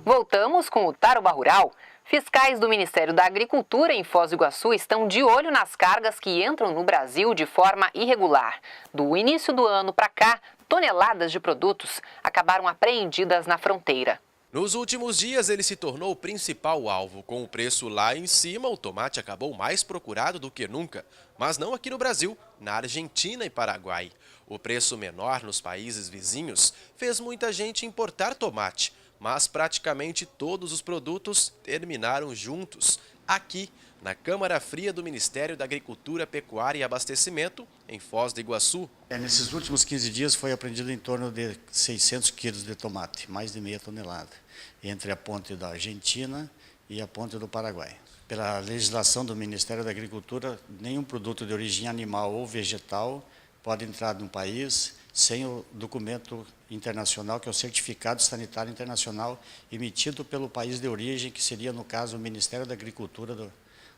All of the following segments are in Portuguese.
Voltamos com o Tarobá Rural. Fiscais do Ministério da Agricultura em Foz do Iguaçu estão de olho nas cargas que entram no Brasil de forma irregular. Do início do ano para cá, toneladas de produtos acabaram apreendidas na fronteira. Nos últimos dias, ele se tornou o principal alvo. Com o preço lá em cima, o tomate acabou mais procurado do que nunca. Mas não aqui no Brasil, na Argentina e Paraguai. O preço menor nos países vizinhos fez muita gente importar tomate. Mas praticamente todos os produtos terminaram juntos, aqui, na Câmara Fria do Ministério da Agricultura, Pecuária e Abastecimento, em Foz do Iguaçu. Nesses últimos 15 dias foi apreendido em torno de 600 quilos de tomate, mais de meia tonelada, entre a ponte da Argentina e a ponte do Paraguai. Pela legislação do Ministério da Agricultura, nenhum produto de origem animal ou vegetal pode entrar no país sem o documento internacional, que é o Certificado Sanitário Internacional, emitido pelo país de origem, que seria, no caso, o Ministério da Agricultura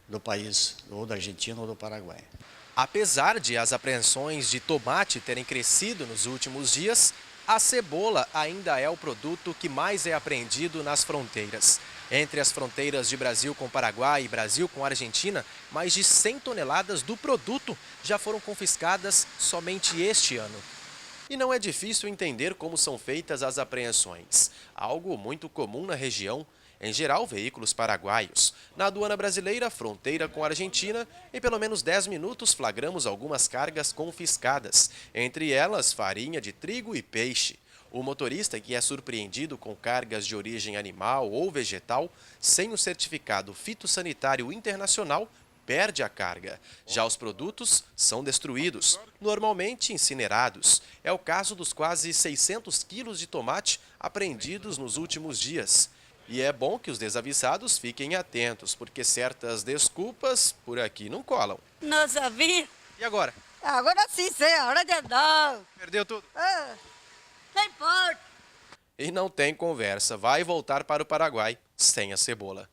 do país, ou da Argentina ou do Paraguai. Apesar de as apreensões de tomate terem crescido nos últimos dias, a cebola ainda é o produto que mais é apreendido nas fronteiras. Entre as fronteiras de Brasil com Paraguai e Brasil com Argentina, mais de 100 toneladas do produto já foram confiscadas somente este ano. E não é difícil entender como são feitas as apreensões. Algo muito comum na região, em geral veículos paraguaios. Na aduana brasileira, fronteira com a Argentina, em pelo menos 10 minutos flagramos algumas cargas confiscadas, entre elas farinha de trigo e peixe. O motorista que é surpreendido com cargas de origem animal ou vegetal, sem o certificado fitossanitário internacional, perde a carga. Já os produtos são destruídos, normalmente incinerados. É o caso dos quase 600 quilos de tomate apreendidos nos últimos dias. E é bom que os desavisados fiquem atentos, porque certas desculpas por aqui não colam. Não sabia. E agora? Agora sim, é hora de andar. Perdeu tudo? Não importa. E não tem conversa, vai voltar para o Paraguai sem a cebola.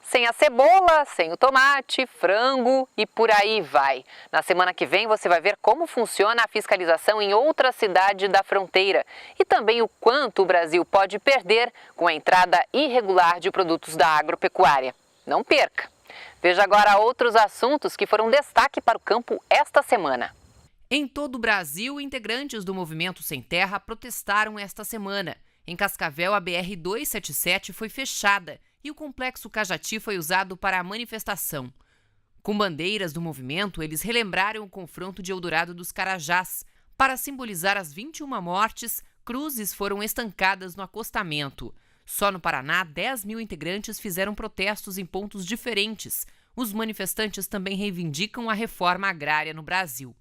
Sem a cebola, sem o tomate, frango e por aí vai. Na semana que vem você vai ver como funciona a fiscalização em outra cidade da fronteira e também o quanto o Brasil pode perder com a entrada irregular de produtos da agropecuária. Não perca! Veja agora outros assuntos que foram destaque para o campo esta semana. Em todo o Brasil, integrantes do Movimento Sem Terra protestaram esta semana. Em Cascavel, a BR-277 foi fechada e o Complexo Cajati foi usado para a manifestação. Com bandeiras do movimento, eles relembraram o confronto de Eldorado dos Carajás. Para simbolizar as 21 mortes, cruzes foram estancadas no acostamento. Só no Paraná, 10 mil integrantes fizeram protestos em pontos diferentes. Os manifestantes também reivindicam a reforma agrária no Brasil.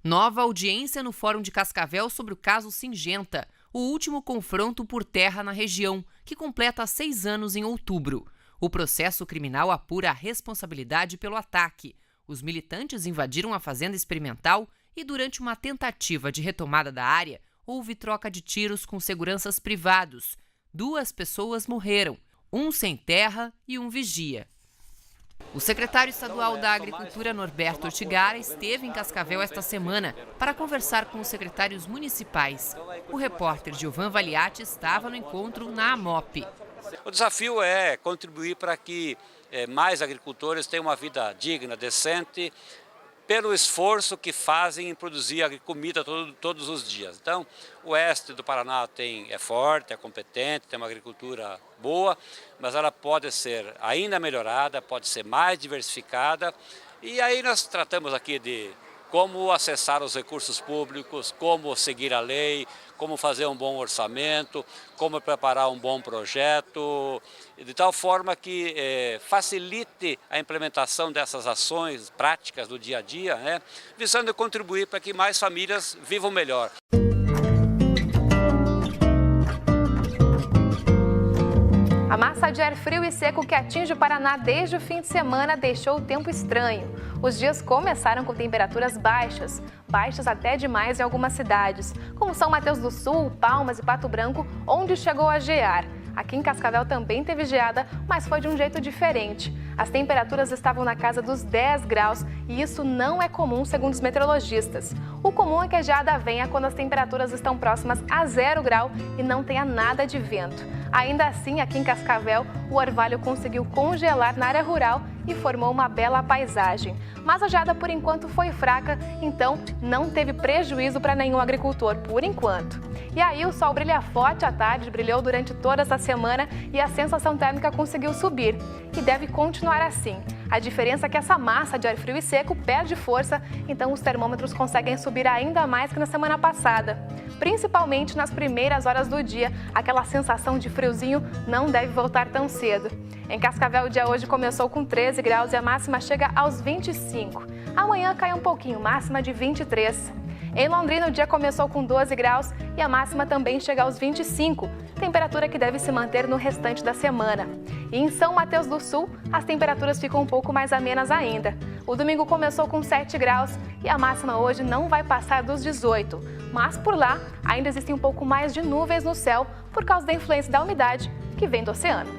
Nova audiência no Fórum de Cascavel sobre o caso Singenta, o último confronto por terra na região, que completa 6 anos em outubro. O processo criminal apura a responsabilidade pelo ataque. Os militantes invadiram a fazenda experimental e, durante uma tentativa de retomada da área, houve troca de tiros com seguranças privados. 2 pessoas morreram, um sem terra e um vigia. O secretário estadual da Agricultura, Norberto Ortigara, esteve em Cascavel esta semana para conversar com os secretários municipais. O repórter Gilvan Valiati estava no encontro na AMOP. O desafio é contribuir para que mais agricultores tenham uma vida digna, decente, pelo esforço que fazem em produzir comida todos os dias. Então, o oeste do Paraná é forte, é competente, tem uma agricultura boa, mas ela pode ser ainda melhorada, pode ser mais diversificada. E aí nós tratamos aqui de como acessar os recursos públicos, como seguir a lei, como fazer um bom orçamento, como preparar um bom projeto, de tal forma que facilite a implementação dessas ações práticas do dia a dia, visando contribuir para que mais famílias vivam melhor. A massa de ar frio e seco que atinge o Paraná desde o fim de semana deixou o tempo estranho. Os dias começaram com temperaturas baixas até demais em algumas cidades, como São Mateus do Sul, Palmas e Pato Branco, onde chegou a gear. Aqui em Cascavel também teve geada, mas foi de um jeito diferente. As temperaturas estavam na casa dos 10 graus e isso não é comum, segundo os meteorologistas. O comum é que a geada venha quando as temperaturas estão próximas a 0 grau e não tenha nada de vento. Ainda assim, aqui em Cascavel, o orvalho conseguiu congelar na área rural e formou uma bela paisagem. Mas a geada, por enquanto, foi fraca, então não teve prejuízo para nenhum agricultor, por enquanto. E aí o sol brilha forte à tarde, brilhou durante toda essa semana e a sensação térmica conseguiu subir. E deve continuar assim. A diferença é que essa massa de ar frio e seco perde força, então os termômetros conseguem subir ainda mais que na semana passada. Principalmente nas primeiras horas do dia, aquela sensação de friozinho não deve voltar tão cedo. Em Cascavel, o dia hoje começou com 13 graus e a máxima chega aos 25. Amanhã cai um pouquinho, máxima de 23. Em Londrina, o dia começou com 12 graus e a máxima também chega aos 25, temperatura que deve se manter no restante da semana. E em São Mateus do Sul, as temperaturas ficam um pouco mais amenas ainda. O domingo começou com 7 graus e a máxima hoje não vai passar dos 18. Mas por lá, ainda existem um pouco mais de nuvens no céu por causa da influência da umidade que vem do oceano.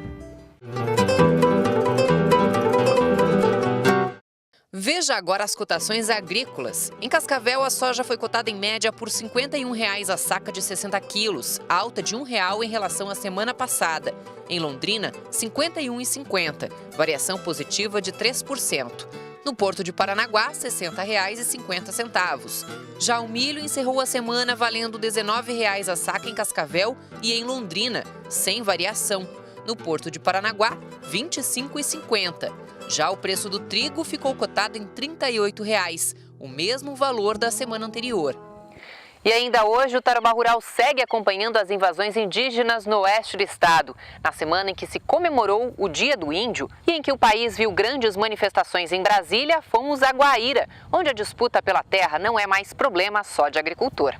Veja agora as cotações agrícolas. Em Cascavel, a soja foi cotada em média por R$ 51,00 a saca de 60 quilos, alta de R$ 1,00 em relação à semana passada. Em Londrina, R$ 51,50, variação positiva de 3%. No Porto de Paranaguá, R$ 60,50. Já o milho encerrou a semana valendo R$ 19,00 a saca em Cascavel e em Londrina, sem variação. No Porto de Paranaguá, R$ 25,50. Já o preço do trigo ficou cotado em R$ 38,00, o mesmo valor da semana anterior. E ainda hoje, o Tarobá Rural segue acompanhando as invasões indígenas no oeste do estado, na semana em que se comemorou o Dia do Índio e em que o país viu grandes manifestações em Brasília, fomos a Guaíra, onde a disputa pela terra não é mais problema só de agricultor.